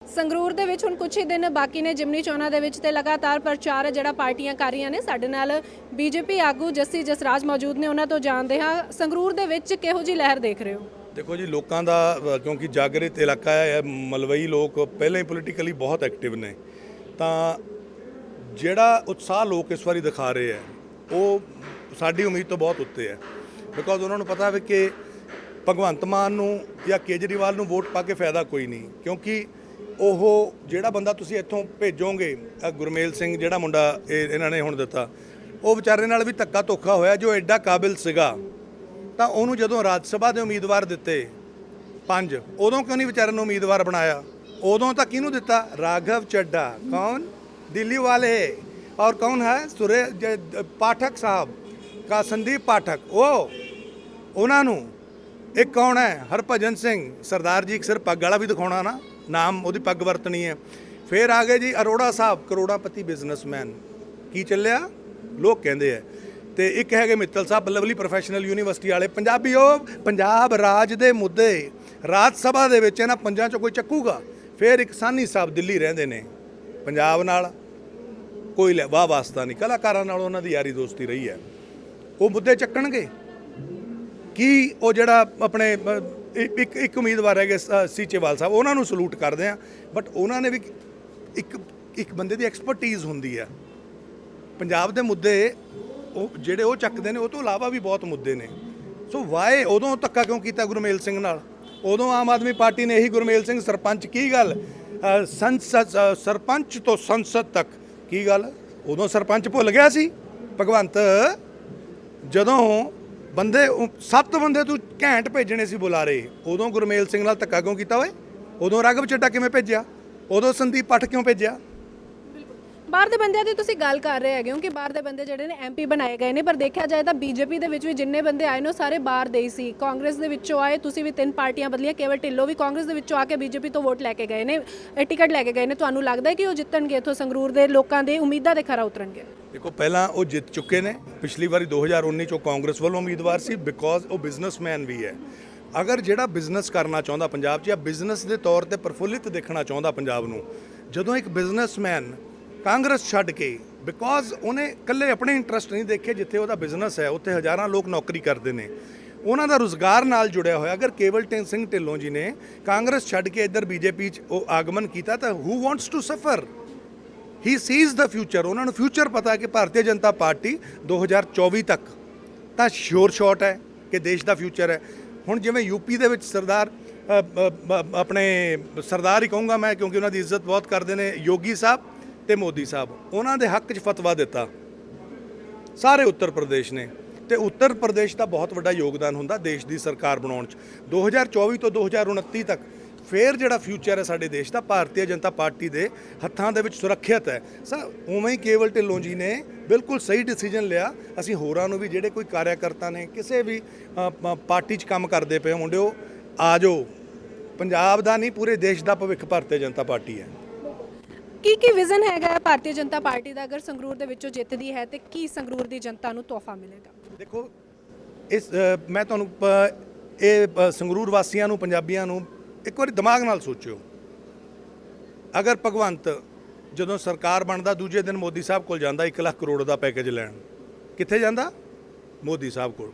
ਸੰਗਰੂਰ ਦੇ ਵਿੱਚ ਹੁਣ ਕੁਝ ਹੀ ਦਿਨ ਬਾਕੀ ਨੇ ਜਿਮਨੀ ਚੋਣਾਂ ਦੇ ਵਿੱਚ ਤੇ ਲਗਾਤਾਰ ਪ੍ਰਚਾਰ ਹੈ ਜਿਹੜਾ ਪਾਰਟੀਆਂ ਕਰ ਰਹੀਆਂ ਨੇ। ਸਾਡੇ ਨਾਲ ਬੀਜੇਪੀ ਆਗੂ ਜੱਸੀ ਜਸਰਾਜ ਮੌਜੂਦ ਨੇ, ਉਹਨਾਂ ਤੋਂ ਜਾਣਦੇ ਹਾਂ ਸੰਗਰੂਰ ਦੇ ਵਿੱਚ ਕਿਹੋ ਜੀ ਲਹਿਰ ਦੇਖ ਰਹੇ ਹੋ। देखो जी, लोगों का क्योंकि जागृत इलाका है, मलवई लोग पहले ही पोलिटिकली बहुत एक्टिव ने, तो ਜਿਹੜਾ ਉਤਸ਼ਾਹ ਲੋਕ ਇਸ ਵਾਰੀ ਦਿਖਾ ਰਹੇ ਹੈ ਉਹ ਸਾਡੀ ਉਮੀਦ ਤੋਂ ਬਹੁਤ ਉੱਤੇ ਹੈ। ਬਿਕੋਜ਼ ਉਹਨਾਂ ਨੂੰ ਪਤਾ ਹੈ ਕਿ ਭਗਵੰਤ ਮਾਨ ਨੂੰ ਜਾਂ ਕੇਜਰੀਵਾਲ ਨੂੰ ਵੋਟ ਪਾ ਕੇ ਫਾਇਦਾ ਕੋਈ ਨਹੀਂ, ਕਿਉਂਕਿ ਉਹ ਜਿਹੜਾ ਬੰਦਾ ਤੁਸੀਂ ਇੱਥੋਂ ਭੇਜੋਗੇ, ਗੁਰਮੇਲ ਸਿੰਘ ਜਿਹੜਾ ਮੁੰਡਾ ਇਹਨਾਂ ਨੇ ਹੁਣ ਦਿੱਤਾ, ਉਹ ਵਿਚਾਰੇ ਨਾਲ ਵੀ ਧੱਕਾ ਧੋਖਾ ਹੋਇਆ। ਜੋ ਐਡਾ ਕਾਬਿਲ ਸੀਗਾ ਤਾਂ ਉਹਨੂੰ ਜਦੋਂ ਰਾਜ ਸਭਾ ਦੇ ਉਮੀਦਵਾਰ ਦਿੱਤੇ 5, ਉਦੋਂ ਕਿਉਂ ਨਹੀਂ ਵਿਚਾਰੇ ਨੂੰ ਉਮੀਦਵਾਰ ਬਣਾਇਆ? ਉਦੋਂ ਤਾਂ ਕਿਹਨੂੰ ਦਿੱਤਾ? ਰਾਘਵ ਚੱਡਾ। ਕੌਣ? ਦਿੱਲੀ ਵਾਲੇ। और कौन है? सुरेश पाठक साहब का, संदीप पाठक, वो उन्होंने एक कौन है? हरभजन सिंह सरदार जी, सिर पग वाला भी दिखाना ना, नाम वो पग वरतनी है। फिर आ गए जी अरोड़ा साहब, करोड़ापति बिजनेसमैन। की चलिया लोग कहते हैं। तो एक है मित्तल साहब लवली प्रोफैशनल यूनीवर्सिटी वाले पंजाबी। पंजाब राज के मुद्दे राज सभा के इन्होंने पंजां चों कोई चक्कूगा? फिर एक सानी साहब दिल्ली रहंदे ने, पंजाब नाल कोई वाह वास्ता नहीं, कलाकारां नाल उन्हां दी यारी दोस्ती रही है। वो मुद्दे चक्कणगे कि वो जिहड़ा अपने एक उम्मीदवार है सीचेवाल साहब, उन्होंने सलूट करते हैं, बट उन्होंने भी एक बंदे की एक्सपर्टीज़ होंदी है। पंजाब के मुद्दे ਜਿਹੜੇ ਉਹ ਚੱਕਦੇ ਨੇ, ਉਹ ਤੋਂ ਇਲਾਵਾ ਵੀ ਬਹੁਤ ਮੁੱਦੇ ਨੇ। ਸੋ ਵਾਏ ਉਦੋਂ ਧੱਕਾ ਕਿਉਂ ਕੀਤਾ ਗੁਰਮੇਲ ਸਿੰਘ ਨਾਲ? ਉਦੋਂ ਆਮ ਆਦਮੀ ਪਾਰਟੀ ਨੇ ਇਹੀ ਗੁਰਮੇਲ ਸਿੰਘ ਸਰਪੰਚ, ਕੀ ਗੱਲ ਸੰਸਦ ਸਰਪੰਚ ਤੋਂ ਸੰਸਦ ਤੱਕ, ਕੀ ਗੱਲ ਉਦੋਂ ਸਰਪੰਚ ਭੁੱਲ ਗਿਆ ਸੀ ਭਗਵੰਤ? ਜਦੋਂ ਬੰਦੇ 7 ਬੰਦੇ ਤੂੰ ਘੈਂਟ ਭੇਜਣੇ ਸੀ ਬੁਲਾਰੇ, ਉਦੋਂ ਗੁਰਮੇਲ ਸਿੰਘ ਨਾਲ ਧੱਕਾ ਕਿਉਂ ਕੀਤਾ ਓਏ? ਉਦੋਂ ਰਾਘਵ ਚੱਡਾ ਕਿਵੇਂ ਭੇਜਿਆ? ਉਦੋਂ ਸੰਦੀਪ ਪਾਠਕ ਕਿਉਂ ਭੇਜਿਆ? ਬਾਹਰ ਦੇ ਬੰਦਿਆਂ ਦੀ ਤੁਸੀਂ ਗੱਲ ਕਰ ਰਹੇ ਹੈਗੇ ਹੋ ਕਿ ਬਾਹਰ ਦੇ ਬੰਦੇ ਜਿਹੜੇ ਨੇ ਐਮਪੀ ਬਣਾਏ ਗਏ ਨੇ, ਪਰ ਦੇਖਿਆ ਜਾਏ ਤਾਂ ਬੀਜੇਪੀ ਦੇ ਵਿੱਚ ਵੀ ਜਿੰਨੇ ਬੰਦੇ ਆਏ ਨੇ ਉਹ ਸਾਰੇ ਬਾਹਰ ਦੇ ਹੀ ਸੀ। ਕਾਂਗਰਸ ਦੇ ਵਿੱਚੋਂ ਆਏ, ਤੁਸੀਂ ਵੀ 3 ਪਾਰਟੀਆਂ ਬਦਲੀਆਂ, ਕੇਵਲ ਢਿੱਲੋਂ ਵੀ ਕਾਂਗਰਸ ਦੇ ਵਿੱਚੋਂ ਆ ਕੇ ਬੀਜੇਪੀ ਤੋਂ ਵੋਟ ਲੈ ਕੇ ਗਏ ਨੇ, ਟਿਕਟ ਲੈ ਕੇ ਗਏ ਨੇ। ਤੁਹਾਨੂੰ ਲੱਗਦਾ ਹੈ ਕਿ ਉਹ ਜਿੱਤਣਗੇ ਇੱਥੋਂ ਸੰਗਰੂਰ ਦੇ ਲੋਕਾਂ ਦੇ ਉਮੀਦਾਂ ਦੇ ਖਰਾ ਉਤਰਨਗੇ? ਦੇਖੋ, ਪਹਿਲਾਂ ਉਹ ਜਿੱਤ ਚੁੱਕੇ ਨੇ। ਪਿਛਲੀ ਵਾਰੀ 2019 ਚੋਂ ਕਾਂਗਰਸ ਵੱਲੋਂ ਉਮੀਦਵਾਰ ਸੀ, ਬਿਕੋਜ਼ ਉਹ ਬਿਜ਼ਨਸਮੈਨ ਵੀ ਹੈ। ਅਗਰ ਜਿਹੜਾ ਬਿਜ਼ਨਸ ਕਰਨਾ ਚਾਹੁੰਦਾ ਪੰਜਾਬ 'ਚ, ਜਾਂ ਬਿਜ਼ਨਸ ਦੇ ਤੌਰ ਤੇ ਪ੍ਰਫੁੱਲਿਤ ਦੇਖਣਾ ਚਾਹੁੰਦਾ ਪੰਜਾਬ ਨੂੰ, ਜਦੋਂ ਇੱਕ ਬਿਜ਼ਨਸਮੈਨ ਕਾਂਗਰਸ ਛੱਡ ਕੇ, ਬਿਕੋਜ਼ ਉਹਨੇ ਇਕੱਲੇ ਆਪਣੇ ਇੰਟਰਸਟ ਨਹੀਂ ਦੇਖੇ, ਜਿੱਥੇ ਉਹਦਾ ਬਿਜ਼ਨਸ ਹੈ ਉੱਥੇ ਹਜ਼ਾਰਾਂ ਲੋਕ ਨੌਕਰੀ ਕਰਦੇ ਨੇ, ਉਹਨਾਂ ਦਾ ਰੁਜ਼ਗਾਰ ਨਾਲ ਜੁੜਿਆ ਹੋਇਆ। ਅਗਰ ਕੇਵਲ ਸਿੰਘ ਢਿੱਲੋਂ ਜੀ ਨੇ ਕਾਂਗਰਸ ਛੱਡ ਕੇ ਇੱਧਰ ਬੀਜੇਪੀ 'ਚ ਉਹ ਆਗਮਨ ਕੀਤਾ, ਤਾਂ ਹੂ ਵਾਂਟਸ ਟੂ ਸਫਰ? ਹੀ ਸੀਜ਼ ਦਾ ਫਿਊਚਰ। ਉਹਨਾਂ ਨੂੰ ਫਿਊਚਰ ਪਤਾ ਹੈ ਕਿ ਭਾਰਤੀ ਜਨਤਾ ਪਾਰਟੀ 2024 ਤੱਕ ਤਾਂ ਸ਼ੋਰ ਸ਼ਾਟ ਹੈ ਕਿ ਦੇਸ਼ ਦਾ ਫਿਊਚਰ ਹੈ। ਹੁਣ ਜਿਵੇਂ ਯੂਪੀ ਦੇ ਵਿੱਚ ਸਰਦਾਰ ਆਪਣੇ ਸਰਦਾਰ ਹੀ ਕਹੂੰਗਾ ਮੈਂ, ਕਿਉਂਕਿ ਉਹਨਾਂ ਦੀ ਇੱਜ਼ਤ ਬਹੁਤ ਕਰਦੇ ਨੇ, ਯੋਗੀ ਸਾਹਿਬ ਤੇ ਮੋਦੀ ਸਾਹਿਬ, ਉਹਨਾਂ ਦੇ ਹੱਕ 'ਚ ਫਤਵਾ ਦਿੱਤਾ ਸਾਰੇ ਉੱਤਰ ਪ੍ਰਦੇਸ਼ ਨੇ। ਤੇ ਉੱਤਰ ਪ੍ਰਦੇਸ਼ ਦਾ ਬਹੁਤ ਵੱਡਾ ਯੋਗਦਾਨ ਹੁੰਦਾ ਦੇਸ਼ ਦੀ ਸਰਕਾਰ ਬਣਾਉਣ 'ਚ। 2024 ਤੋਂ 2029 ਤੱਕ ਫਿਰ ਜਿਹੜਾ ਫਿਊਚਰ ਹੈ ਸਾਡੇ ਦੇਸ਼ ਦਾ, ਭਾਰਤੀ ਜਨਤਾ ਪਾਰਟੀ ਦੇ ਹੱਥਾਂ ਦੇ ਵਿੱਚ ਸੁਰੱਖਿਅਤ ਹੈ। ਉਵੇਂ ਹੀ ਕੇਵਲ ਢਿੱਲੋਂ ਜੀ ਨੇ ਬਿਲਕੁਲ ਸਹੀ ਡਿਸੀਜਨ ਲਿਆ। ਅਸੀਂ ਹੋਰਾਂ ਨੂੰ ਵੀ, ਜਿਹੜੇ ਕੋਈ ਕਾਰਿਆਕਰਤਾ ਨੇ ਕਿਸੇ ਵੀ ਪਾਰਟੀ 'ਚ ਕੰਮ ਕਰਦੇ ਪਏ ਮੁੰਡਿਓ, ਆ ਜਾਓ। ਪੰਜਾਬ ਦਾ ਨਹੀਂ, ਪੂਰੇ ਦੇਸ਼ ਦਾ ਭਵਿੱਖ ਭਾਰਤੀ ਜਨਤਾ ਪਾਰਟੀ ਹੈ। ਕੀ ਵਿਜ਼ਨ ਹੈਗਾ ਭਾਰਤੀ ਜਨਤਾ ਪਾਰਟੀ ਦਾ? ਅਗਰ ਸੰਗਰੂਰ ਦੇ ਵਿੱਚੋਂ ਜਿੱਤਦੀ ਹੈ ਤੇ ਕੀ ਸੰਗਰੂਰ ਦੀ ਜਨਤਾ ਨੂੰ ਤੋਹਫਾ ਮਿਲੇਗਾ? ਦੇਖੋ, ਇਸ ਮੈਂ ਤੁਹਾਨੂੰ ਇਹ ਸੰਗਰੂਰ ਵਾਸੀਆਂ ਨੂੰ, ਪੰਜਾਬੀਆਂ ਨੂੰ ਇੱਕ ਵਾਰੀ ਦਿਮਾਗ ਨਾਲ ਸੋਚਿਓ। ਅਗਰ ਭਗਵੰਤ ਜਦੋਂ ਸਰਕਾਰ ਬਣਦਾ, ਦੂਜੇ ਦਿਨ ਮੋਦੀ ਸਾਹਿਬ ਕੋਲ ਜਾਂਦਾ 1 ਲੱਖ ਕਰੋੜ ਦਾ ਪੈਕੇਜ ਲੈਣ, ਕਿੱਥੇ ਜਾਂਦਾ? ਮੋਦੀ ਸਾਹਿਬ ਕੋਲ।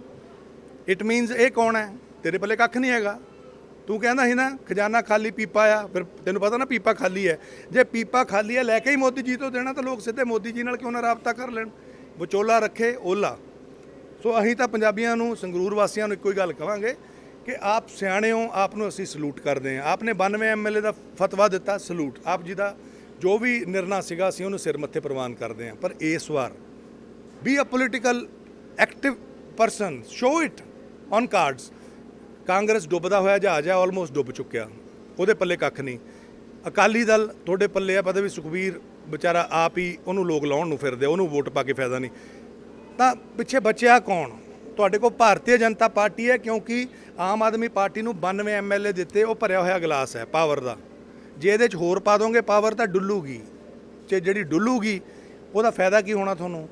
ਇਟ ਮੀਨਸ ਇਹ ਕੌਣ ਹੈ? ਤੇਰੇ ਪੱਲੇ ਕੱਖ ਨਹੀਂ ਹੈਗਾ। ਤੂੰ ਕਹਿੰਦਾ ਸੀ ਨਾ ਖਜ਼ਾਨਾ ਖਾਲੀ ਪੀਪਾ ਆ, ਫਿਰ ਤੈਨੂੰ ਪਤਾ ਨਾ ਪੀਪਾ ਖਾਲੀ ਹੈ। ਜੇ ਪੀਪਾ ਖਾਲੀ ਹੈ, ਲੈ ਕੇ ਹੀ ਮੋਦੀ ਜੀ ਤੋਂ ਦੇਣਾ, ਤਾਂ ਲੋਕ ਸਿੱਧੇ ਮੋਦੀ ਜੀ ਨਾਲ ਕਿਉਂ ਨਾ ਰਾਬਤਾ ਕਰ ਲੈਣ? ਵਿਚੋਲਾ ਰੱਖੇ ਓਲਾ। ਸੋ ਅਸੀਂ ਤਾਂ ਪੰਜਾਬੀਆਂ ਨੂੰ, ਸੰਗਰੂਰ ਵਾਸੀਆਂ ਨੂੰ ਇੱਕੋ ਹੀ ਗੱਲ ਕਹਾਂਗੇ ਕਿ ਆਪ ਸਿਆਣੇ ਹੋ, ਆਪ ਨੂੰ ਅਸੀਂ ਸਲੂਟ ਕਰਦੇ ਹਾਂ। ਆਪਨੇ 92 MLA ਦਾ ਫਤਵਾ ਦਿੱਤਾ, ਸਲੂਟ। ਆਪ ਜੀ ਦਾ ਜੋ ਵੀ ਨਿਰਣਾ ਸੀਗਾ ਅਸੀਂ ਉਹਨੂੰ ਸਿਰ ਮੱਥੇ ਪ੍ਰਵਾਨ ਕਰਦੇ ਹਾਂ। ਪਰ ਇਸ ਵਾਰ be a political active person, show it on cards. Congress ਡੁੱਬਦਾ ਹੋਇਆ ਜਹਾਜ਼ ਹੈ, ਆਲਮੋਸਟ ਡੁੱਬ ਚੁੱਕਿਆ, ਉਹਦੇ ਪੱਲੇ ਕੱਖ ਨਹੀਂ। ਅਕਾਲੀ ਦਲ ਤੁਹਾਡੇ ਪੱਲੇ ਆ, ਪਤਾ ਵੀ ਸੁਖਬੀਰ ਵਿਚਾਰਾ ਆਪ ਹੀ ਉਹਨੂੰ ਲੋਕ ਲਾਉਣ ਨੂੰ ਫਿਰਦੇ, ਉਹਨੂੰ ਵੋਟ ਪਾ ਕੇ ਫਾਇਦਾ ਨਹੀਂ। ਤਾਂ ਪਿੱਛੇ ਬਚਿਆ ਕੌਣ? ਤੁਹਾਡੇ ਕੋਲ ਭਾਰਤੀ ਜਨਤਾ ਪਾਰਟੀ ਹੈ, ਕਿਉਂਕਿ ਆਮ ਆਦਮੀ ਪਾਰਟੀ ਨੂੰ 92 MLA ਦਿੱਤੇ, ਉਹ ਭਰਿਆ ਹੋਇਆ ਗਲਾਸ ਹੈ ਪਾਵਰ ਦਾ। ਜੇ ਇਹਦੇ 'ਚ ਹੋਰ ਪਾ ਦੋਗੇ ਪਾਵਰ ਤਾਂ ਡੁੱਲੂਗੀ, ਤੇ ਜਿਹੜੀ ਡੁੱਲੂਗੀ ਉਹਦਾ ਫਾਇਦਾ ਕੀ ਹੋਣਾ ਤੁਹਾਨੂੰ?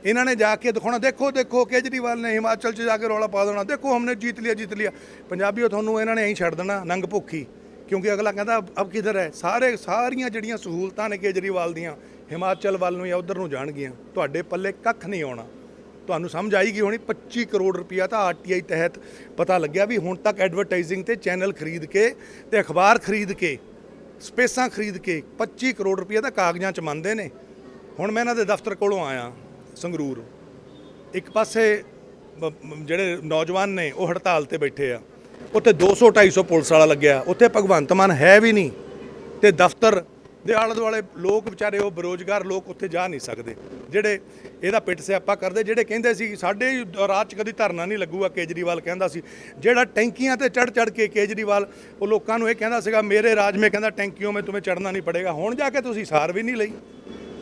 ਇਹਨਾਂ ਨੇ ਜਾ ਕੇ ਦਿਖਾਉਣਾ, ਦੇਖੋ ਦੇਖੋ ਕੇਜਰੀਵਾਲ ਨੇ ਹਿਮਾਚਲ 'ਚ ਜਾ ਕੇ ਰੌਲਾ ਪਾ ਦੇਣਾ, ਦੇਖੋ ਹਮਨੇ जीत लिया। ਪੰਜਾਬੀਓ, ਤੁਹਾਨੂੰ ਇਹਨਾਂ ਨੇ ਐਂ ਛੱਡ ਦੇਣਾ ਨੰਗ ਭੁੱਖੀ, ਕਿਉਂਕਿ ਅਗਲਾ ਕਹਿੰਦਾ ਅਬ ਕਿਧਰ ਹੈ, ਸਾਰੀਆਂ ਜਿਹੜੀਆਂ ਸਹੂਲਤਾਂ ਨੇ ਕੇਜਰੀਵਾਲ ਦੀਆਂ ਹਿਮਾਚਲ ਵੱਲ ਨੂੰ ਜਾਂ ਉਧਰ ਨੂੰ ਜਾਣਗੀਆਂ, ਤੁਹਾਡੇ ਪੱਲੇ ਕੱਖ ਨਹੀਂ ਆਉਣਾ। ਤੁਹਾਨੂੰ ਸਮਝ ਆਏਗੀ ਹੋਣੀ 25 ਕਰੋੜ ਰੁਪਇਆ ਤਾਂ ਆਰਟੀਆਈ ਤਹਿਤ ਪਤਾ ਲੱਗਿਆ ਵੀ ਹੁਣ ਤੱਕ ਐਡਵਰਟਾਈਜ਼ਿੰਗ ਤੇ ਚੈਨਲ ਖਰੀਦ ਕੇ ਤੇ ਅਖਬਾਰ ਖਰੀਦ ਕੇ ਸਪੇਸਾਂ ਖਰੀਦ ਕੇ 25 ਕਰੋੜ ਰੁਪਇਆ ਤਾਂ ਕਾਗਜ਼ਾਂ 'ਚ ਮੰਨਦੇ ਨੇ। ਹੁਣ ਮੈਂ ਇਹਨਾਂ ਦੇ ਦਫ਼ਤਰ ਕੋਲੋਂ ਆਇਆ ਸੰਗਰੂਰ, ਇੱਕ ਪਾਸੇ ਜਿਹੜੇ ਨੌਜਵਾਨ ਨੇ ਉਹ ਹੜਤਾਲ ਤੇ ਬੈਠੇ ਆ, ਉੱਥੇ 200-250 ਪੁਲਿਸ ਵਾਲਾ ਲੱਗਿਆ, ਉੱਥੇ ਭਗਵੰਤ ਮਾਨ ਹੈ ਵੀ ਨਹੀਂ, ਤੇ ਦਫ਼ਤਰ ਦੇ ਆਲੇ ਦੁਆਲੇ ਲੋਕ ਵਿਚਾਰੇ ਉਹ ਬੇਰੁਜ਼ਗਾਰ ਲੋਕ ਉੱਥੇ ਜਾ ਨਹੀਂ ਸਕਦੇ, ਜਿਹੜੇ ਇਹਦਾ ਪਿੱਟ ਸਿਆਪਾ ਕਰਦੇ, ਜਿਹੜੇ ਕਹਿੰਦੇ ਸੀ ਸਾਡੇ ਰਾਜ 'ਚ ਕਦੀ ਧਰਨਾ ਨਹੀਂ ਲੱਗੂਗਾ। ਕੇਜਰੀਵਾਲ ਕਹਿੰਦਾ ਸੀ, ਜਿਹੜਾ ਟੈਂਕੀਆਂ ਤੇ ਚੜ ਕੇ ਕੇਜਰੀਵਾਲ ਉਹ ਲੋਕਾਂ ਨੂੰ ਇਹ ਕਹਿੰਦਾ ਸੀਗਾ ਮੇਰੇ ਰਾਜ ਮੇਂ ਕਹਿੰਦਾ ਟੈਂਕੀਆਂ ਮੇਂ तुम्हें ਚੜ੍ਹਨਾ ਨਹੀਂ ਪੜੇਗਾ, ਹੁਣ ਜਾ ਕੇ ਤੁਸੀਂ ਸਾਰ ਵੀ ਨਹੀਂ ਲਈ।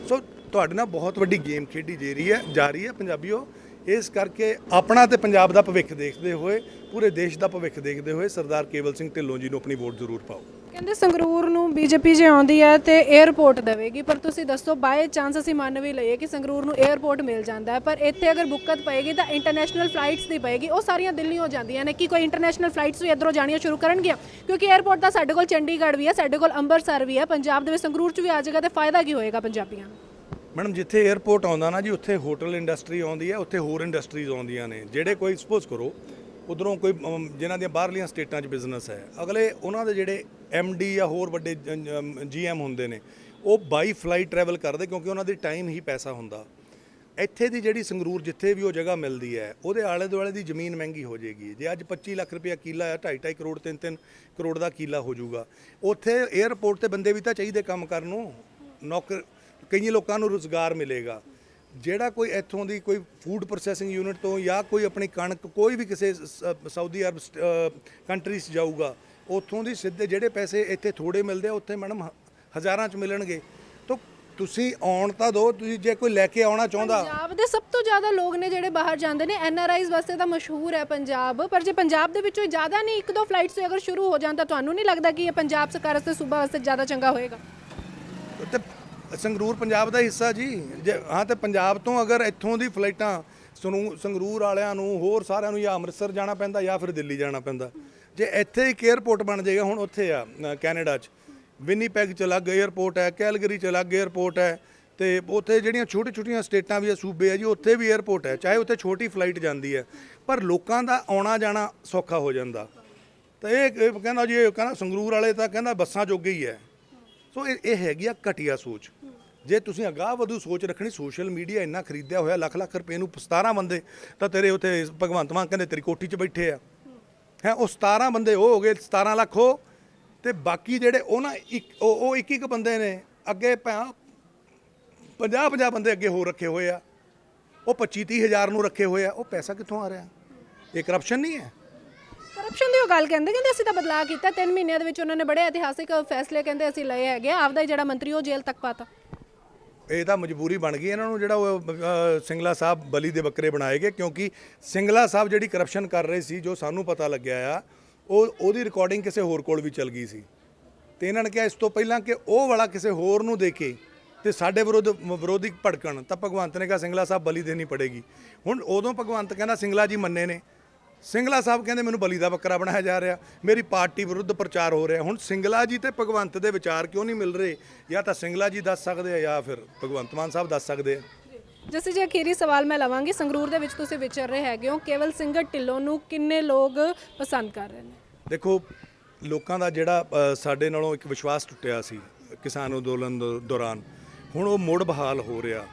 ਸੋ ਤੁਹਾਡੇ ਨਾਲ ਬਹੁਤ ਵੱਡੀ ਗੇਮ ਖੇਡੀ ਜਾ ਰਹੀ ਹੈ ਪੰਜਾਬੀਓ। ਇਸ ਕਰਕੇ ਆਪਣਾ ਤੇ ਪੰਜਾਬ ਦਾ ਭਵਿੱਖ ਦੇਖਦੇ ਹੋਏ, ਪੂਰੇ ਦੇਸ਼ ਦਾ ਭਵਿੱਖ ਦੇਖਦੇ ਹੋਏ ਸਰਦਾਰ ਕੇਵਲ ਸਿੰਘ ਢਿੱਲੋਂ ਜੀ ਨੂੰ ਆਪਣੀ ਵੋਟ ਜ਼ਰੂਰ ਪਾਓ। ਕਹਿੰਦੇ ਸੰਗਰੂਰ ਨੂੰ ਬੀਜੇਪੀ ਜੇ ਆਉਂਦੀ ਹੈ ਤੇ 에ਅਰਪੋਰਟ ਦੇਵੇਗੀ, ਪਰ ਤੁਸੀਂ ਦੱਸੋ ਬਾਏ ਚਾਂਸ ਅਸੀਂ ਮੰਨ ਵੀ ਲਈਏ ਕਿ ਸੰਗਰੂਰ ਨੂੰ 에ਅਰਪੋਰਟ ਮਿਲ ਜਾਂਦਾ ਹੈ, ਪਰ ਇੱਥੇ ਅਗਰ ਬੁੱਕਤ ਪਏਗੀ ਤਾਂ ਇੰਟਰਨੈਸ਼ਨਲ ਫਲਾਈਟਸ ਦੀ ਪਏਗੀ, ਉਹ ਸਾਰੀਆਂ ਦਿੱਲੀੋਂ ਜਾਂਦੀਆਂ ਨੇ। ਕੀ ਕੋਈ ਇੰਟਰਨੈਸ਼ਨਲ ਫਲਾਈਟਸ ਵੀ ਇੱਧਰੋਂ ਜਾਣੀਆਂ ਸ਼ੁਰੂ ਕਰਨਗੀਆਂ? ਕਿਉਂਕਿ 에ਅਰਪੋਰਟ ਤਾਂ ਸਾਡੇ ਕੋਲ ਚੰਡੀਗੜ੍ਹ ਵੀ ਹੈ, ਸਾਡੇ ਕੋਲ ਅੰਮ੍ਰਿਤਸਰ ਵੀ ਹੈ, ਪੰਜਾਬ ਦੇ ਵਿੱਚ ਸੰਗਰੂਰ 'ਚ ਵੀ ਆ ਜਾਏਗਾ ਤੇ ਫਾਇਦਾ ਕੀ ਹੋਏਗਾ ਪੰਜਾਬੀਆਂ ਨੂੰ? ਮੈਡਮ ਜਿੱਥੇ 에ਅਰਪੋਰਟ ਆਉਂਦਾ ਨਾ ਜੀ, ਉੱਥੇ ਹੋਟਲ ਇੰਡਸਟਰੀ ਆਉਂਦੀ ਹੈ, ਉੱਥੇ ਹੋਰ ਇੰਡਸਟਰੀਜ਼ ਆਉਂਦੀਆਂ ਨੇ। ਜਿਹੜੇ ਕੋਈ ਸਪੋਜ਼ ਕਰੋ ਉਧਰੋਂ ਕੋਈ ਜਿਨ੍ਹਾਂ ਦੀਆਂ ਬਾਹਰਲੀਆਂ ਸਟੇਟਾਂ 'ਚ ਬਿਜ਼ਨਸ ਹੈ, ਅਗਲੇ ਉਹਨਾਂ ਦੇ ਜਿਹੜੇ ਐਮਡੀ ਜਾਂ ਹੋਰ ਵੱਡੇ ਜੀਐਮ ਹੁੰਦੇ ਨੇ, ਉਹ ਬਾਈ ਫਲਾਈਟ ਟਰੈਵਲ ਕਰਦੇ, ਕਿਉਂਕਿ ਉਹਨਾਂ ਦੀ ਟਾਈਮ ਹੀ ਪੈਸਾ ਹੁੰਦਾ। ਇੱਥੇ ਦੀ ਜਿਹੜੀ ਸੰਗਰੂਰ ਜਿੱਥੇ ਵੀ ਉਹ ਜਗ੍ਹਾ ਮਿਲਦੀ ਹੈ, ਉਹਦੇ ਆਲੇ ਦੁਆਲੇ ਦੀ ਜ਼ਮੀਨ ਮਹਿੰਗੀ ਹੋ ਜਾਏਗੀ। ਜੇ ਅੱਜ 25 ਲੱਖ ਰੁਪਇਆ ਕਿੱਲਾ ਹੈ, 2.5 ਕਰੋੜ 3 ਕਰੋੜ ਦਾ ਕਿੱਲਾ ਹੋ ਜਾਊਗਾ। ਉੱਥੇ 에ਅਰਪੋਰਟ ਤੇ ਬੰਦੇ ਵੀ ਤਾਂ ਚਾਹੀਦੇ ਕੰਮ ਕਰਨ ਨੂੰ, ਨੌਕਰ ਕਈ ਲੋਕਾਂ ਨੂੰ ਰੁਜ਼ਗਾਰ ਮਿਲੇਗਾ। ਜਿਹੜਾ ਕੋਈ ਇੱਥੋਂ ਦੀ ਕੋਈ ਫੂਡ ਪ੍ਰੋਸੈਸਿੰਗ ਯੂਨਿਟ ਤੋਂ ਜਾਂ ਕੋਈ ਆਪਣੀ ਕਣਕ ਕੋਈ ਵੀ ਕਿਸੇ ਸਾਊਦੀ ਅਰਬ ਕੰਟਰੀਜ਼ ਜਾਊਗਾ, ਉੱਥੋਂ ਦੀ ਸਿੱਧੇ ਜਿਹੜੇ ਪੈਸੇ ਇੱਥੇ ਥੋੜੇ ਮਿਲਦੇ ਆ, ਉੱਥੇ ਮੈਡਮ ਹਜ਼ਾਰਾਂ 'ਚ ਮਿਲਣਗੇ। ਤਾਂ ਤੁਸੀਂ ਆਉਣ ਤਾਂ ਦਿਓ, ਤੁਸੀਂ ਜੇ ਕੋਈ ਲੈ ਕੇ ਆਉਣਾ ਚਾਹੁੰਦਾ। ਪੰਜਾਬ ਦੇ ਸਭ ਤੋਂ ਜ਼ਿਆਦਾ ਲੋਕ ਨੇ ਜਿਹੜੇ ਬਾਹਰ ਜਾਂਦੇ ਨੇ, ਐਨਆਰਆਈਜ਼ ਵਾਸਤੇ ਤਾਂ ਮਸ਼ਹੂਰ ਹੈ ਪੰਜਾਬ, ਪਰ ਜੇ ਪੰਜਾਬ ਦੇ ਵਿੱਚੋਂ ਜ਼ਿਆਦਾ ਨਹੀਂ 1-2 ਫਲਾਈਟਸ ਅਗਰ ਸ਼ੁਰੂ ਹੋ ਜਾਣ ਤਾਂ ਤੁਹਾਨੂੰ ਨਹੀਂ ਲੱਗਦਾ ਕਿ ਇਹ ਪੰਜਾਬ ਸਰਕਾਰ ਵਾਸਤੇ ਸੂਬਾ ਵਾਸਤੇ ਜ਼ਿਆਦਾ ਚੰਗਾ ਹੋਏਗਾ? ਤੇ ਸੰਗਰੂਰ ਪੰਜਾਬ ਦਾ ਹਿੱਸਾ ਜੀ। ਜੇ ਹਾਂ ਤੇ ਪੰਜਾਬ ਤੋਂ ਅਗਰ ਇੱਥੋਂ ਦੀ ਫਲਾਈਟਾਂ ਸੰਗਰੂਰ ਵਾਲਿਆਂ ਨੂੰ ਹੋਰ ਸਾਰਿਆਂ ਨੂੰ ਜਾਂ ਅੰਮ੍ਰਿਤਸਰ ਜਾਣਾ ਪੈਂਦਾ ਜਾਂ ਫਿਰ ਦਿੱਲੀ ਜਾਣਾ ਪੈਂਦਾ। ਜੇ ਇੱਥੇ ਇੱਕ 에ਅਰਪੋਰਟ ਬਣ ਜਾਏਗਾ, ਹੁਣ ਉੱਥੇ ਆ ਕੈਨੇਡਾ 'ਚ ਵਿਨੀਪੈਗ 'ਚ ਅਲੱਗ 에ਅਰਪੋਰਟ ਹੈ, ਕੈਲਗਰੀ 'ਚ ਅਲੱਗ 에ਅਰਪੋਰਟ ਹੈ, ਤੇ ਉੱਥੇ ਜਿਹੜੀਆਂ ਛੋਟੀਆਂ ਸਟੇਟਾਂ ਵੀ ਆ, ਸੂਬੇ ਆ ਜੀ, ਉੱਥੇ ਵੀ 에ਅਰਪੋਰਟ ਹੈ। ਚਾਹੇ ਉੱਥੇ ਛੋਟੀ ਫਲਾਈਟ ਜਾਂਦੀ ਹੈ, ਪਰ ਲੋਕਾਂ ਦਾ ਆਉਣਾ ਜਾਣਾ ਸੌਖਾ ਹੋ ਜਾਂਦਾ। ਤਾਂ ਇਹ ਕਹਿੰਦਾ ਜੀ, ਇਹ ਕਹਿੰਦਾ ਸੰਗਰੂਰ ਵਾਲੇ ਤਾਂ ਕਹਿੰਦਾ ਬੱਸਾਂ ਜੋਗੇ ਹੀ ਹੈ। ਸੋ ਇਹ ਹੈਗੀ ਆ ਘਟੀਆ ਸੋਚ। ਜੇ ਤੁਸੀਂ ਅਗਾਂਹ ਵਧੂ ਸੋਚ ਰੱਖਣੀ, ਸੋਸ਼ਲ ਮੀਡੀਆ ਇੰਨਾ ਖਰੀਦਿਆ ਹੋਇਆ ਲੱਖ ਰੁਪਏ ਨੂੰ, 17 ਬੰਦੇ ਤਾਂ ਤੇਰੇ ਉੱਥੇ ਭਗਵੰਤ ਮਾਨ ਕਹਿੰਦੇ ਤੇਰੀ ਕੋਠੀ 'ਚ ਬੈਠੇ ਆ ਹੈ। ਉਹ 17 ਬੰਦੇ ਉਹ ਹੋ ਗਏ, 17 ਲੱਖ ਹੋ, ਤੇ ਬਾਕੀ ਜਿਹੜੇ ਉਹਨਾਂ ਉਹ ਇੱਕ ਬੰਦੇ ਨੇ ਅੱਗੇ 50 ਬੰਦੇ ਅੱਗੇ ਹੋਰ ਰੱਖੇ ਹੋਏ ਆ, ਉਹ 25-30 ਹਜ਼ਾਰ ਨੂੰ ਰੱਖੇ ਹੋਏ ਆ। ਉਹ ਪੈਸਾ ਕਿੱਥੋਂ ਆ ਰਿਹਾ? ਇਹ ਕਰਪਸ਼ਨ ਨਹੀਂ ਹੈ? ਕਰਪਸ਼ਨ ਦੀ ਉਹ ਗੱਲ ਕਹਿੰਦੇ ਅਸੀਂ ਤਾਂ ਬਦਲਾਅ ਕੀਤਾ 3 ਮਹੀਨਿਆਂ ਦੇ ਵਿੱਚ। ਉਹਨਾਂ ਨੇ ਬੜੇ ਇਤਿਹਾਸਿਕ ਫੈਸਲੇ ਕਹਿੰਦੇ ਅਸੀਂ ਲਏ ਹੈਗੇ, ਆਪਦਾ ਹੀ ਜਿਹੜਾ ਮੰਤਰੀ ਉਹ ਜੇਲ੍ਹ ਤੱਕ ਪਾਤਾ। ਇਹ ਤਾਂ ਮਜਬੂਰੀ ਬਣ ਗਈ ਇਹਨਾਂ ਨੂੰ, ਜਿਹੜਾ ਉਹ ਸਿੰਗਲਾ ਸਾਹਿਬ ਬਲੀ ਦੇ ਬੱਕਰੇ ਬਣਾਏ ਗਏ। ਕਿਉਂਕਿ ਸਿੰਗਲਾ ਸਾਹਿਬ ਜਿਹੜੀ ਕਰਪਸ਼ਨ ਕਰ ਰਹੇ ਸੀ, ਜੋ ਸਾਨੂੰ ਪਤਾ ਲੱਗਿਆ ਆ, ਉਹਦੀ ਰਿਕਾਰਡਿੰਗ ਕਿਸੇ ਹੋਰ ਕੋਲ ਵੀ ਚੱਲ ਗਈ ਸੀ। ਤੇ ਇਹਨਾਂ ਨੇ ਕਿਹਾ ਇਸ ਤੋਂ ਪਹਿਲਾਂ ਕਿ ਉਹ ਵਾਲਾ ਕਿਸੇ ਹੋਰ ਨੂੰ ਦੇ ਕੇ ਤੇ ਸਾਡੇ ਵਿਰੋਧੀ ਭੜਕਣ, ਤਾਂ ਭਗਵੰਤ ਨੇ ਕਿਹਾ ਸਿੰਗਲਾ ਸਾਹਿਬ ਬਲੀ ਦੇਣੀ ਪੜੇਗੀ। ਹੁਣ ਉਦੋਂ ਭਗਵੰਤ ਕਹਿੰਦਾ ਸਿੰਗਲਾ ਜੀ ਮੰਨੇ ਨੇ, ਸਿੰਗਲਾ ਸਾਹਿਬ ਕਹਿੰਦੇ ਮੈਨੂੰ ਬਲੀ ਦਾ ਬੱਕਰਾ ਬਣਾਇਆ ਜਾ ਰਿਹਾ, ਮੇਰੀ ਪਾਰਟੀ ਵਿਰੁੱਧ ਪ੍ਰਚਾਰ ਹੋ ਰਿਹਾ। ਹੁਣ ਸਿੰਗਲਾ ਜੀ ਤੇ ਭਗਵੰਤ ਦੇ ਵਿਚਾਰ ਕਿਉਂ ਨਹੀਂ ਮਿਲ ਰਹੇ? ਜਾਂ ਤਾਂ ਸਿੰਗਲਾ ਜੀ ਦੱਸ ਸਕਦੇ ਆ ਜਾਂ ਫਿਰ ਭਗਵੰਤ ਮਾਨ ਸਾਹਿਬ ਦੱਸ ਸਕਦੇ ਆ। ਜਿਵੇਂ ਜੇ ਅਖੀਰੀ ਸਵਾਲ ਮੈਂ ਲਵਾਂਗੀ, ਸੰਗਰੂਰ ਦੇ ਵਿੱਚ ਤੁਸੀਂ ਵਿਚਰ ਰਹੇ ਹੈਗੇ ਹੋ, ਕੇਵਲ ਸਿੰਘ ਢਿੱਲੋਂ ਨੂੰ ਕਿੰਨੇ ਲੋਕ ਪਸੰਦ ਕਰ ਰਹੇ ਨੇ? ਦੇਖੋ, ਲੋਕਾਂ ਦਾ ਜਿਹੜਾ ਸਾਡੇ ਨਾਲੋਂ ਇੱਕ ਵਿਸ਼ਵਾਸ ਟੁੱਟਿਆ ਸੀ ਕਿਸਾਨ ਅੰਦੋਲਨ ਦੌਰਾਨ, ਹੁਣ ਉਹ ਮੁੜ ਬਹਾਲ ਹੋ ਰਿਹਾ।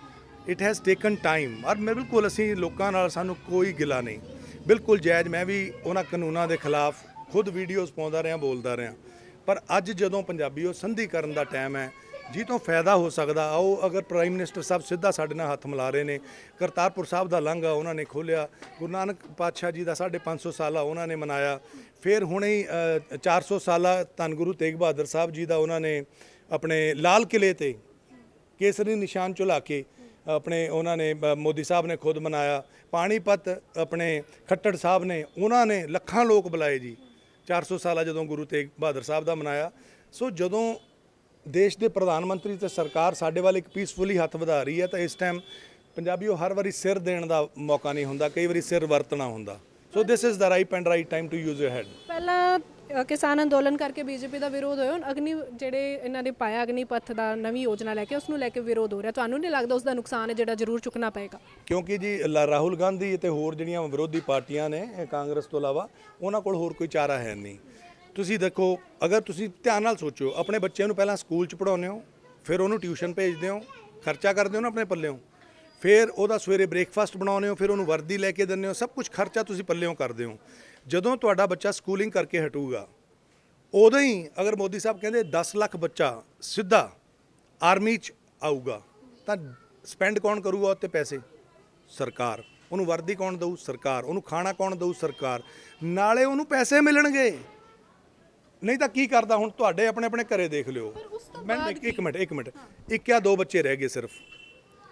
It has taken time. ਔਰ ਬਿਲਕੁਲ ਅਸੀਂ ਲੋਕਾਂ ਨਾਲ ਸਾਨੂੰ ਕੋਈ ਗਿਲਾ ਨਹੀਂ, ਬਿਲਕੁਲ ਜਾਇਜ਼। ਮੈਂ ਵੀ ਉਹਨਾਂ ਕਾਨੂੰਨਾਂ ਦੇ ਖਿਲਾਫ ਖੁਦ ਵੀਡੀਓਜ਼ ਪਾਉਂਦਾ ਰਿਹਾ, ਬੋਲਦਾ ਰਿਹਾ। ਪਰ ਅੱਜ ਜਦੋਂ ਪੰਜਾਬੀਓ ਸੰਧੀ ਕਰਨ ਦਾ ਟਾਈਮ ਹੈ, ਜੀ ਤੋਂ ਫਾਇਦਾ ਹੋ ਸਕਦਾ। ਆਓ, ਅਗਰ ਪ੍ਰਾਈਮ ਮਿਨਿਸਟਰ ਸਾਹਿਬ ਸਿੱਧਾ ਸਾਡੇ ਨਾਲ ਹੱਥ ਮਿਲਾ ਰਹੇ ਨੇ, ਕਰਤਾਰਪੁਰ ਸਾਹਿਬ ਦਾ ਲਾਂਘਾ ਉਹਨਾਂ ਨੇ ਖੋਲ੍ਹਿਆ, ਗੁਰੂ ਨਾਨਕ ਪਾਤਸ਼ਾਹ ਜੀ ਦਾ 550 ਸਾਲਾ ਉਹਨਾਂ ਨੇ ਮਨਾਇਆ, ਫਿਰ ਹੁਣੇ ਹੀ 400 ਸਾਲਾ ਧੰਨ ਗੁਰੂ ਤੇਗ ਬਹਾਦਰ ਸਾਹਿਬ ਜੀ ਦਾ ਉਹਨਾਂ ਨੇ ਆਪਣੇ ਲਾਲ ਕਿਲੇ ਤੇ ਕੇਸਰੀ ਨਿਸ਼ਾਨ ਝੁਲਾ ਕੇ ਆਪਣੇ ਉਹਨਾਂ ਨੇ ਮੋਦੀ ਸਾਹਿਬ ਨੇ ਖੁਦ ਮਨਾਇਆ। ਪਾਣੀਪਤ ਆਪਣੇ ਖੱਟੜ ਸਾਹਿਬ ਨੇ, ਉਹਨਾਂ ਨੇ ਲੱਖਾਂ ਲੋਕ ਬੁਲਾਏ ਜੀ 400 ਸਾਲਾ ਜਦੋਂ ਗੁਰੂ ਤੇਗ ਬਹਾਦਰ ਸਾਹਿਬ ਦਾ ਮਨਾਇਆ। ਸੋ ਜਦੋਂ ਦੇਸ਼ ਦੇ ਪ੍ਰਧਾਨ ਮੰਤਰੀ ਤੇ ਸਰਕਾਰ ਸਾਡੇ ਵੱਲ ਇੱਕ ਪੀਸਫੁਲੀ ਹੱਥ ਵਧਾ ਰਹੀ ਹੈ, ਤਾਂ ਇਸ ਟਾਈਮ ਪੰਜਾਬੀਓ ਹਰ ਵਾਰੀ ਸਿਰ ਦੇਣ ਦਾ ਮੌਕਾ ਨਹੀਂ ਹੁੰਦਾ, ਕਈ ਵਾਰੀ ਸਿਰ ਵਰਤਣਾ ਹੁੰਦਾ। So this is the right and right time to use your head. ਪਹਿਲਾਂ ਕਿਸਾਨ ਅੰਦੋਲਨ ਕਰਕੇ ਬੀਜੇਪੀ ਦਾ ਵਿਰੋਧ ਹੋਇਆ, ਹੁਣ ਅਗਨੀ ਜਿਹੜੇ ਇਹਨਾਂ ਨੇ ਪਾਇਆ ਅਗਨੀਪਥ ਦਾ ਨਵੀਂ ਯੋਜਨਾ ਲੈ ਕੇ ਉਸ ਨੂੰ ਲੈ ਕੇ ਵਿਰੋਧ ਹੋ ਰਿਹਾ, ਤੁਹਾਨੂੰ ਨਹੀਂ ਲੱਗਦਾ ਉਸ ਦਾ ਨੁਕਸਾਨ ਹੈ ਜਿਹੜਾ ਜ਼ਰੂਰ ਚੁੱਕਣਾ ਪਏਗਾ? ਕਿਉਂਕਿ ਜੀ ਰਾਹੁਲ ਗਾਂਧੀ ਅਤੇ ਹੋਰ ਜਿਹੜੀਆਂ ਵਿਰੋਧੀ ਪਾਰਟੀਆਂ ਨੇ ਕਾਂਗਰਸ ਤੋਂ ਇਲਾਵਾ ਉਹਨਾਂ ਕੋਲ ਹੋਰ ਕੋਈ ਚਾਰਾ ਹੈ ਨਹੀਂ। ਤੁਸੀਂ ਦੇਖੋ, ਅਗਰ ਤੁਸੀਂ ਧਿਆਨ ਨਾਲ ਸੋਚੋ, ਆਪਣੇ ਬੱਚਿਆਂ ਨੂੰ ਪਹਿਲਾਂ ਸਕੂਲ 'ਚ ਪੜ੍ਹਾਉਂਦੇ ਹੋ, ਫਿਰ ਉਹਨੂੰ ਟਿਊਸ਼ਨ ਭੇਜਦੇ ਹੋ, ਖਰਚਾ ਕਰਦੇ ਹੋ ਨਾ ਆਪਣੇ ਪੱਲਿਓਂ, ਫਿਰ ਉਹਦਾ ਸਵੇਰੇ ਬ੍ਰੇਕਫਾਸਟ ਬਣਾਉਂਦੇ ਹੋ, ਫਿਰ ਉਹਨੂੰ ਵਰਦੀ ਲੈ ਕੇ ਦਿੰਦੇ ਹੋ, ਸਭ ਕੁਝ ਖਰਚਾ ਤੁਸੀਂ ਪੱਲਿਓਂ ਕਰਦੇ ਹੋ। ਜਦੋਂ ਤੁਹਾਡਾ ਬੱਚਾ ਸਕੂਲਿੰਗ ਕਰਕੇ ਹਟੂਗਾ, ਉਦੋਂ ਹੀ ਅਗਰ ਮੋਦੀ ਸਾਹਿਬ ਕਹਿੰਦੇ 10 ਲੱਖ ਬੱਚਾ ਸਿੱਧਾ ਆਰਮੀ 'ਚ ਆਊਗਾ, ਤਾਂ ਸਪੈਂਡ ਕੌਣ ਕਰੂਗਾ ਉੱਤੇ ਪੈਸੇ? ਸਰਕਾਰ। ਉਹਨੂੰ ਵਰਦੀ ਕੌਣ ਦਊ? ਸਰਕਾਰ। ਉਹਨੂੰ ਖਾਣਾ ਕੌਣ ਦਊ? ਸਰਕਾਰ। ਨਾਲੇ ਉਹਨੂੰ ਪੈਸੇ ਮਿਲਣਗੇ। ਨਹੀਂ ਤਾਂ ਕੀ ਕਰਦਾ ਹੁਣ? ਤੁਹਾਡੇ ਆਪਣੇ ਆਪਣੇ ਘਰੇ ਦੇਖ ਲਿਓ। ਮੈਂ ਇੱਕ ਮਿੰਟ ਇੱਕ ਜਾਂ ਦੋ ਬੱਚੇ ਰਹਿ ਗਏ ਸਿਰਫ,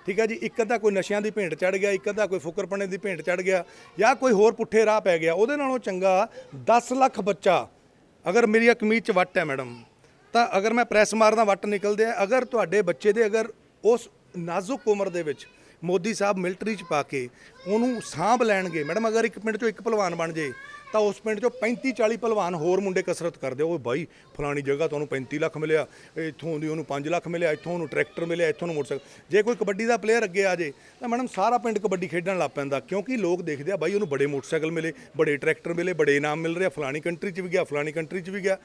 ਠੀਕ ਹੈ ਜੀ। ਇੱਕ ਅੱਧਾ ਕੋਈ ਨਸ਼ਿਆਂ ਦੀ ਭੇਂਟ ਚੜ ਗਿਆ, ਇੱਕ ਅੱਧਾ ਕੋਈ ਫੁਕਰਪਣੇ ਦੀ ਭੇਂਟ ਚੜ ਗਿਆ, ਜਾਂ ਕੋਈ ਹੋਰ ਪੁੱਠੇ ਰਾਹ ਪੈ ਗਿਆ। ਉਹਦੇ ਨਾਲੋਂ ਚੰਗਾ 10 ਲੱਖ ਬੱਚਾ, ਅਗਰ ਮੇਰੀ ਕਮੀਜ਼ 'ਚ ਵੱਟ ਹੈ ਮੈਡਮ, ਤਾਂ ਅਗਰ ਮੈਂ ਪ੍ਰੈਸ ਮਾਰਦਾ ਵੱਟ ਨਿਕਲਦੇ ਆ। ਅਗਰ ਤੁਹਾਡੇ ਬੱਚੇ ਦੇ ਅਗਰ ਉਸ ਨਾਜ਼ੁਕ ਉਮਰ ਦੇ ਵਿੱਚ ਮੋਦੀ ਸਾਹਿਬ ਮਿਲਟਰੀ 'ਚ ਪਾ ਕੇ ਉਹਨੂੰ ਸਾਂਭ ਲੈਣਗੇ ਮੈਡਮ, ਅਗਰ ਇੱਕ ਪਿੰਡ 'ਚੋਂ ਇੱਕ ਭਲਵਾਨ ਬਣ ਜੇ ਤਾਂ ਉਸ ਪਿੰਡ 'ਚੋਂ 35-40 ਭਲਵਾਨ ਹੋਰ ਮੁੰਡੇ ਕਸਰਤ ਕਰਦੇ। ਉਹ ਬਾਈ ਫਲਾਣੀ ਜਗ੍ਹਾ ਤੁਹਾਨੂੰ 35 ਲੱਖ ਮਿਲਿਆ, ਇੱਥੋਂ ਦੀ ਉਹਨੂੰ 5 ਲੱਖ ਮਿਲਿਆ, ਇੱਥੋਂ ਉਹਨੂੰ ਟਰੈਕਟਰ ਮਿਲਿਆ, ਇੱਥੋਂ ਨੂੰ ਮੋਟਰਸਾਈਕਲ। ਜੇ ਕੋਈ ਕਬੱਡੀ ਦਾ ਪਲੇਅਰ ਅੱਗੇ ਆ ਜੇ ਤਾਂ ਮੈਡਮ ਸਾਰਾ ਪਿੰਡ ਕਬੱਡੀ ਖੇਡਣ ਲੱਗ ਪੈਂਦਾ, ਕਿਉਂਕਿ ਲੋਕ ਦੇਖਦੇ ਆ ਬਾਈ ਉਹਨੂੰ ਬੜੇ ਮੋਟਰਸਾਈਕਲ ਮਿਲੇ, ਬੜੇ ਟਰੈਕਟਰ ਮਿਲੇ, ਬੜੇ ਇਨਾਮ ਮਿਲ ਰਿਹਾ, ਫਲਾਣੀ ਕੰਟਰੀ 'ਚ ਵੀ ਗਿਆ, ਫਲਾਣੀ ਕੰਟਰੀ 'ਚ ਵੀ ਗਿਆ।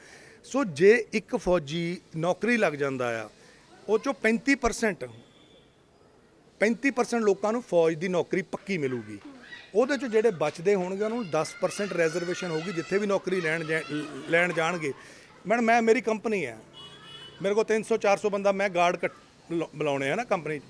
ਸੋ ਜੇ ਇੱਕ ਫੌਜੀ ਨੌਕਰੀ ਲੱਗ ਜਾਂਦਾ ਆ, ਉਹ 'ਚੋਂ 35% ਲੋਕਾਂ ਨੂੰ ਫੌਜ ਦੀ ਨੌਕਰੀ ਪੱਕੀ ਮਿਲੂਗੀ। ਉਹਦੇ 'ਚ ਜਿਹੜੇ ਬਚਦੇ ਹੋਣਗੇ ਉਹਨਾਂ ਨੂੰ 10% ਰਿਜ਼ਰਵੇਸ਼ਨ ਹੋਊਗੀ ਜਿੱਥੇ ਵੀ ਨੌਕਰੀ ਲੈਣ ਜਾਣਗੇ। ਮੈਡਮ ਮੇਰੀ ਕੰਪਨੀ ਹੈ, ਮੇਰੇ ਕੋਲ 300-400 ਬੰਦਾ ਮੈਂ ਗਾਰਡ ਬੁਲਾਉਣੇ ਆ ਨਾ ਕੰਪਨੀ 'ਚ।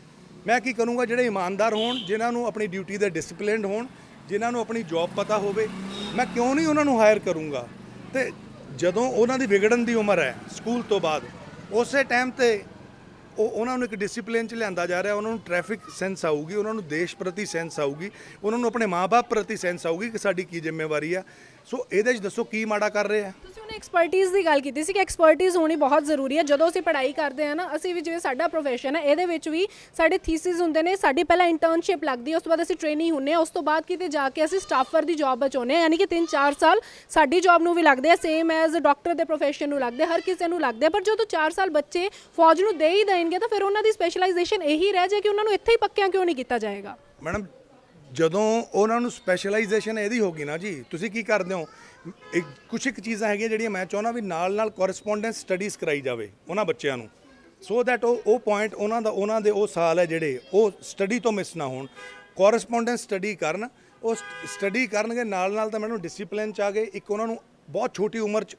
ਮੈਂ ਕੀ ਕਰੂੰਗਾ? ਜਿਹੜੇ ਇਮਾਨਦਾਰ ਹੋਣ, ਜਿਨ੍ਹਾਂ ਨੂੰ ਆਪਣੀ ਡਿਊਟੀ ਦੇ ਡਿਸਪਲਿਨਡ ਹੋਣ, ਜਿਨ੍ਹਾਂ ਨੂੰ ਆਪਣੀ ਜੌਬ ਪਤਾ ਹੋਵੇ, ਮੈਂ ਕਿਉਂ ਨਹੀਂ ਉਹਨਾਂ ਨੂੰ ਹਾਇਰ ਕਰੂੰਗਾ? ਤੇ ਜਦੋਂ ਉਹਨਾਂ ਦੀ ਵਿਗੜਨ ਦੀ ਉਮਰ ਹੈ ਸਕੂਲ ਤੋਂ ਬਾਅਦ, ਉਸੇ ਟਾਈਮ ਤੇ ਉਹਨਾਂ ਨੂੰ ਇੱਕ ਡਿਸਪਲਿਨ 'ਚ ਲਿਆਂਦਾ ਜਾ ਰਿਹਾ। ਉਹਨਾਂ ਨੂੰ ਟ੍ਰੈਫਿਕ ਸੈਂਸ ਆਊਗੀ, ਉਹਨਾਂ ਨੂੰ ਦੇਸ਼ ਪ੍ਰਤੀ ਸੈਂਸ ਆਊਗੀ, ਉਹਨਾਂ ਨੂੰ ਆਪਣੇ ਮਾਂ-ਬਾਪ ਪ੍ਰਤੀ ਸੈਂਸ ਆਊਗੀ ਕਿ ਸਾਡੀ ਕੀ ਜ਼ਿੰਮੇਵਾਰੀ ਆ। ਸੋ ਇਹਦੇ 'ਚ ਦੱਸੋ ਕੀ ਮਾੜਾ ਕਰ ਰਹੇ ਆ? ਤੁਸੀਂ ਉਹਨੇ ਐਕਸਪਰਟੀਜ਼ ਦੀ ਗੱਲ ਕੀਤੀ ਸੀ ਕਿ ਐਕਸਪਰਟੀਜ਼ ਹੋਣੀ ਬਹੁਤ ਜ਼ਰੂਰੀ ਹੈ। ਜਦੋਂ ਅਸੀਂ ਪੜ੍ਹਾਈ ਕਰਦੇ ਹਾਂ ਨਾ, ਅਸੀਂ ਵੀ ਜਿਵੇਂ ਸਾਡਾ ਪ੍ਰੋਫੈਸ਼ਨ ਹੈ, ਇਹਦੇ ਵਿੱਚ ਵੀ ਸਾਡੇ ਥੀਸਿਸ ਹੁੰਦੇ ਨੇ, ਸਾਡੀ ਪਹਿਲਾਂ ਇੰਟਰਨਸ਼ਿਪ ਲੱਗਦੀ ਹੈ, ਉਸ ਤੋਂ ਬਾਅਦ ਅਸੀਂ ਟ੍ਰੇਨਿੰਗ ਹੁੰਦੇ ਹਾਂ, ਉਸ ਤੋਂ ਬਾਅਦ ਕਿਤੇ ਜਾ ਕੇ ਅਸੀਂ ਸਟਾਫਰ ਦੀ ਜੌਬ ਬਚਾਉਂਦੇ ਹਾਂ, ਯਾਨੀ ਕਿ 3-4 ਸਾਲ ਸਾਡੀ ਜੌਬ ਨੂੰ ਵੀ ਲੱਗਦੇ ਆ, ਸੇਮ ਐਜ਼ ਡਾਕਟਰ ਦੇ ਪ੍ਰੋਫੈਸ਼ਨ ਨੂੰ ਲੱਗਦੇ, ਹਰ ਕਿਸੇ ਨੂੰ ਲੱਗਦੇ। ਪਰ ਜਦੋਂ 4 ਸਾਲ ਬੱਚੇ ਫੌਜ ਨੂੰ ਦੇ ਹੀ ਦੇਣਗੇ ਤਾਂ ਫਿਰ ਉਹਨਾਂ ਦੀ ਸਪੈਸ਼ਲਾਈਜੇਸ਼ਨ ਇਹੀ ਰਹਿ ਜਾਏ ਕਿ ਉਹਨਾਂ ਨੂੰ ਇੱਥੇ ਹੀ ਪੱਕਿਆਂ ਕਿਉਂ ਨਹੀਂ ਕੀਤਾ ਜਾਏਗਾ? ਮੈਡਮ ਜਦੋਂ ਉਹਨਾਂ ਨੂੰ ਸਪੈਸ਼ਲਾਈਜੇਸ਼ਨ ਇਹਦੀ ਹੋਗੀ ਨਾ ਜੀ, ਤੁਸੀਂ ਕੀ ਕਰਦੇ ਹੋ? ਕੁਛ ਇੱਕ ਚੀਜ਼ਾਂ ਹੈਗੀਆਂ ਜਿਹੜੀਆਂ ਮੈਂ ਚਾਹੁੰਦਾ ਵੀ ਨਾਲ ਕੋਰਸਪੋਂਡੈਂਸ ਸਟੱਡੀਜ਼ ਕਰਾਈ ਜਾਵੇ ਉਹਨਾਂ ਬੱਚਿਆਂ ਨੂੰ, ਸੋ ਦੈਟ ਉਹ ਪੁਆਇੰਟ ਉਹਨਾਂ ਦੇ ਉਹ ਸਾਲ ਹੈ ਜਿਹੜੇ ਉਹ ਸਟੱਡੀ ਤੋਂ ਮਿਸ ਨਾ ਹੋਣ। ਕੋਰਸਪੋਂਡੈਂਸ ਸਟੱਡੀ ਕਰਨ, ਉਹ ਸਟੱਡੀ ਕਰਨਗੇ ਨਾਲ ਤਾਂ ਮੈਨੂੰ ਡਿਸਿਪਲਿਨ 'ਚ ਆ ਗਏ। ਇੱਕ ਉਹਨਾਂ ਨੂੰ ਬਹੁਤ ਛੋਟੀ ਉਮਰ 'ਚ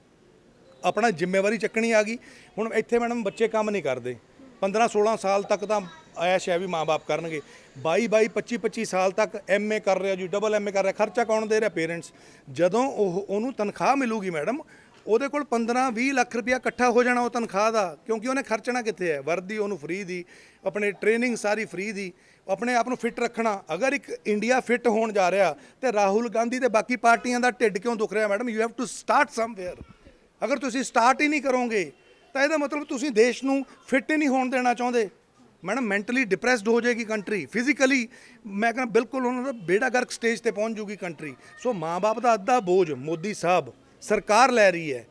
ਆਪਣਾ ਜ਼ਿੰਮੇਵਾਰੀ ਚੱਕਣੀ ਆ ਗਈ। ਹੁਣ ਇੱਥੇ ਮੈਡਮ ਬੱਚੇ ਕੰਮ ਨਹੀਂ ਕਰਦੇ, 15-16 ਸਾਲ ਤੱਕ ਤਾਂ ਐਸ਼ ਹੈ ਵੀ ਮਾਂ-ਬਾਪ ਕਰਨਗੇ, 22-22 25-25 ਸਾਲ ਤੱਕ MA ਕਰ ਰਿਹਾ ਜੀ, ਡਬਲ MA ਕਰ ਰਿਹਾ, ਖਰਚਾ ਕੌਣ ਦੇ ਰਿਹਾ? ਪੇਰੈਂਟਸ। ਜਦੋਂ ਉਹਨੂੰ ਤਨਖਾਹ ਮਿਲੂਗੀ ਮੈਡਮ, ਉਹਦੇ ਕੋਲ 15-20 ਲੱਖ ਰੁਪਇਆ ਇਕੱਠਾ ਹੋ ਜਾਣਾ ਉਹ ਤਨਖਾਹ ਦਾ, ਕਿਉਂਕਿ ਉਹਨੇ ਖਰਚਣਾ ਕਿੱਥੇ ਹੈ? ਵਰਦੀ ਉਹਨੂੰ ਫ੍ਰੀ ਦੀ, ਆਪਣੇ ਟ੍ਰੇਨਿੰਗ ਸਾਰੀ ਫ੍ਰੀ ਦੀ, ਆਪਣੇ ਆਪ ਨੂੰ ਫਿੱਟ ਰੱਖਣਾ। ਅਗਰ ਇੱਕ ਇੰਡੀਆ ਫਿੱਟ ਹੋਣ ਜਾ ਰਿਹਾ ਤੇ ਰਾਹੁਲ ਗਾਂਧੀ ਤੇ ਬਾਕੀ ਪਾਰਟੀਆਂ ਦਾ ਢਿੱਡ ਕਿਉਂ ਦੁਖ ਰਿਹਾ? Madam you have to start somewhere. ਅਗਰ ਤੁਸੀਂ ਸਟਾਰਟ ਹੀ ਨਹੀਂ ਕਰੋਗੇ ਤਾਂ ਇਹਦਾ ਮਤਲਬ ਤੁਸੀਂ ਦੇਸ਼ ਨੂੰ ਫਿੱਟ ਹੀ ਨਹੀਂ ਹੋਣ ਦੇਣਾ ਚਾਹੁੰਦੇ। ਮੈਡਮ ਮੈਂਟਲੀ ਡਿਪਰੈਸਡ ਹੋ ਜਾਏਗੀ ਕੰਟਰੀ, ਫਿਜ਼ੀਕਲੀ ਮੈਂ ਕਹਿੰਦਾ ਬਿਲਕੁਲ ਉਹਨਾਂ ਦਾ ਬੇੜਾ ਗਰਕ ਸਟੇਜ ਤੇ ਪਹੁੰਚ ਜੂਗੀ ਕੰਟਰੀ। ਸੋ ਮਾਂ-ਬਾਪ ਦਾ ਅੱਧਾ ਬੋਝ ਮੋਦੀ ਸਾਹਿਬ ਸਰਕਾਰ ਲੈ ਰਹੀ ਹੈ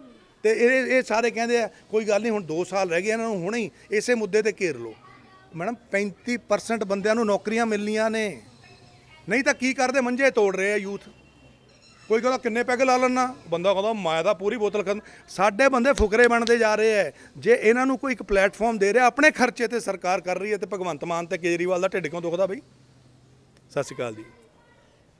ਤੇ ਇਹ ਸਾਰੇ ਕਹਿੰਦੇ ਆ ਕੋਈ ਗੱਲ ਨਹੀਂ, ਹੁਣ 2 ਸਾਲ ਰਹਿ ਗਏ, ਇਹਨਾਂ ਨੂੰ ਹੁਣੇ ਹੀ ਇਸੇ ਮੁੱਦੇ ਤੇ ਘੇਰ ਲਓ। ਮੈਡਮ 35% ਬੰਦਿਆਂ ਨੂੰ ਨੌਕਰੀਆਂ ਮਿਲਣੀਆਂ ਨੇ, ਨਹੀਂ ਤਾਂ ਕੀ ਕਰਦੇ? ਮੰਜੇ ਤੋੜ ਰਹੇ ਆ ਯੂਥ। ਕੋਈ ਕਹਿੰਦਾ ਕਿੰਨੇ ਪੈਗ ਲਾ ਲੈਣਾ, ਬੰਦਾ ਕਹਿੰਦਾ ਮੈਂ ਤਾਂ ਪੂਰੀ ਬੋਤਲ ਖਤਮ। ਸਾਡੇ ਬੰਦੇ ਫੁਕਰੇ ਬਣਦੇ ਜਾ ਰਹੇ ਹੈ। ਜੇ ਇਹਨਾਂ ਨੂੰ ਕੋਈ ਇੱਕ ਪਲੇਟਫਾਰਮ ਦੇ ਰਿਹਾ, ਆਪਣੇ ਖਰਚੇ ਤੇ ਸਰਕਾਰ ਕਰ ਰਹੀ ਹੈ, ਤੇ ਭਗਵੰਤ ਮਾਨ ਤੇ ਕੇਜਰੀਵਾਲ ਦਾ ਢਿੱਡ ਕਿਉਂ ਦੁਖਦਾ ਬਈ? ਸਤਿ ਸ਼੍ਰੀ ਅਕਾਲ ਜੀ।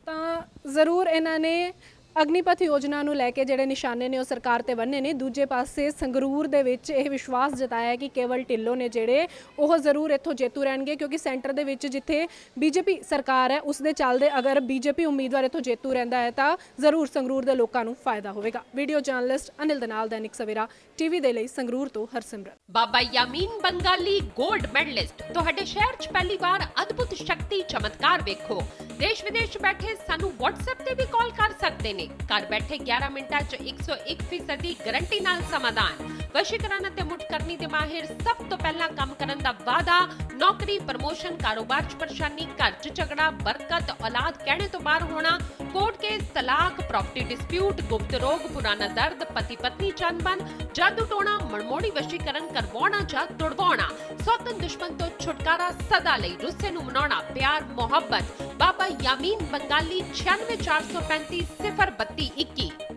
ਤਾਂ ਜ਼ਰੂਰ ਇਹਨਾਂ ਨੇ ਅਗਨੀਪਥ ਯੋਜਨਾ ਨੂੰ ਲੈ ਕੇ ਜਿਹੜੇ ਨਿਸ਼ਾਨੇ ਨੇ ਉਹ ਸਰਕਾਰ ਤੇ ਬੰਨੇ ਨੇ। ਦੂਜੇ ਪਾਸੇ ਸੰਗਰੂਰ ਦੇ ਵਿੱਚ ਇਹ ਵਿਸ਼ਵਾਸ ਜਤਾਇਆ ਕਿ ਕੇਵਲ ਢਿੱਲੋਂ ਨੇ ਜਿਹੜੇ ਉਹ ਜ਼ਰੂਰ ਇੱਥੋਂ ਜੇਤੂ ਰਹਿਣਗੇ, ਕਿਉਂਕਿ ਸੈਂਟਰ ਦੇ ਵਿੱਚ ਜਿੱਥੇ ਬੀਜੇਪੀ ਸਰਕਾਰ ਹੈ ਉਸ ਦੇ ਚੱਲਦੇ ਅਗਰ ਬੀਜੇਪੀ ਉਮੀਦਵਾਰ ਇੱਥੋਂ ਜੇਤੂ ਰਹਿੰਦਾ ਹੈ ਤਾਂ ਜ਼ਰੂਰ ਸੰਗਰੂਰ ਦੇ ਲੋਕਾਂ ਨੂੰ ਫਾਇਦਾ ਹੋਵੇਗਾ। Video journalist Anil ਦਨਾਲ, Dainik Savera TV ਦੇ ਲਈ ਸੰਗਰੂਰ ਤੋਂ ਹਰਸਿਮਰਤ। ਬਾਬਾ ਯਾਮੀਨ ਬੰਗਾਲੀ ਗੋਲਡ ਮੈਡਲਿਸਟ ਤੁਹਾਡੇ ਸ਼ਹਿਰ 'ਚ ਪਹਿਲੀ ਵਾਰ ਅਦਭੁਤ ਸ਼ਕਤੀ ਚਮਤਕਾਰ ਵੇਖੋ। ਦੇਸ਼ ਵਿਦੇਸ਼ 'ਚ ਬੈਠੇ ਸਾਨੂੰ WhatsApp ਤੇ ਵੀ ਕਾਲ ਕਰ ਸਕਦੇ ਨੇ। ਘਰ ਬੈਠੇ 11 ਮਿੰਟਾਂ 'ਚ 101% ਦੀ ਗਾਰੰਟੀ ਨਾਲ ਸਮਾਧਾਨ। ਵਸ਼ੀਕਰਨ ਅਤੇ ਮੁਠਕਰਨੀ ਦੇ ਮਾਹਿਰ ਸਭ ਤੋਂ ਪਹਿਲਾਂ ਕੰਮ ਕਰਨ ਦਾ ਵਾਅਦਾ। ਨੌਕਰੀ, ਪ੍ਰਮੋਸ਼ਨ, ਕਾਰੋਬਾਰ 'ਚ ਪਰੇਸ਼ਾਨੀ, ਘਰ 'ਚ ਝਗੜਾ, ਬਰਕਤ, ਔਲਾਦ ਕਹਿਣੇ ਤੋਂ ਬਾਹਰ ਹੋਣਾ, ਕੋਰਟ ਕੇਸ, ਤਲਾਕ, ਪ੍ਰਾਪਰਟੀ ਡਿਸਪਿਊਟ, ਗੁਪਤ ਰੋਗ, ਪੁਰਾਣਾ ਦਰਦ, ਪਤੀ ਪਤਨੀ ਚੰਬਨ, ਜਾਦੂ ਟੋਣਾ, ਮਨਮੋੜੀ ਵਸ਼ੀਕਰਨ ਕਰਵਾਉਣਾ ਜਾਂ ਤੁੜਵਾਉਣਾ, ਸੌਤਨ ਦੁਸ਼ਮਣ ਤੋਂ ਛੁਟਕਾਰਾ, ਸਦਾ ਲਈ ਰੁੱਸੇ ਨੂੰ ਮਨਾਉਣਾ, ਪਿਆਰ ਮੁਹੱਬਤ। ਬਾਬਾ ਯਾਮੀਨ ਬੰਗਾਲੀ 96 435 032 21।